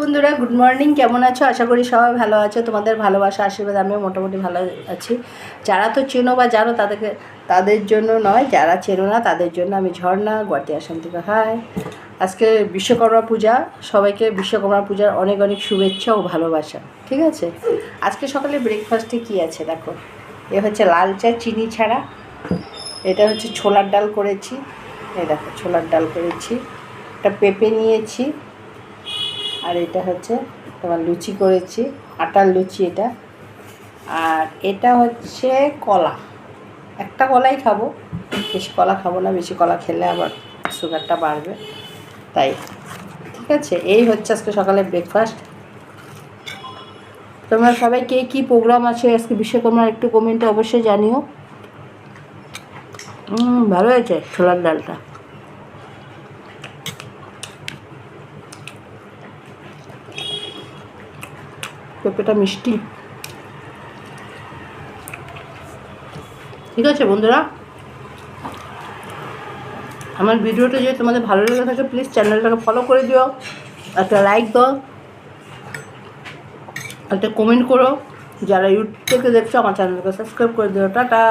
বন্ধুরা, good morning. কেমন আছো? আশা করি সবাই ভালো আছো। তোমাদের ভালোবাসা আশীর্বাদ আমিও মোটামুটি ভালো আছি। যারা তো চেনো বা জানো তাদের জন্য নয়, যারা চেনো না তাদের জন্য আমি ঝর্ণা গুয়াহাটি আসাম থেকে। হাই, আজকে বিশ্বকর্মা পূজা। সবাইকে বিশ্বকর্মা পূজার অনেক অনেক শুভেচ্ছা ও ভালোবাসা। ঠিক আছে, আজকে সকালে ব্রেকফাস্টে কী আছে দেখো। এ হচ্ছে লাল চা চিনি ছাড়া, এটা হচ্ছে ছোলার ডাল করেছি, এই দেখো ছোলার ডাল করেছি, একটা পেঁপে নিয়েছি, আর এটা হচ্ছে তোমার লুচি করেছি, আটার লুচি এটা। আর এটা হচ্ছে কলা, একটা কলাই খাবো, বেশি কলা খাবো না, বেশি কলা খেলে আবার সুগারটা বাড়বে, তাই। ঠিক আছে, এই হচ্ছে আজকে সকালে ব্রেকফাস্ট। তোমরা সবাই কে কী প্রোগ্রাম আছে আজকে বিশ্বকর্মার একটু কমেন্টে অবশ্যই জানিও। ভালো হয়েছে ছোলার ডালটা। পেঁপেটা মিষ্টি। ঠিক আছে বন্ধুরা, আমার ভিডিওটা যদি তোমাদের ভালো লেগে থাকে প্লিজ চ্যানেলটাকে ফলো করে দিও, একটা লাইক দাও, একটা কমেন্ট করো। যারা ইউটিউব থেকে দেখছো আমার চ্যানেলকে সাবস্ক্রাইব করে দিও। টাটা।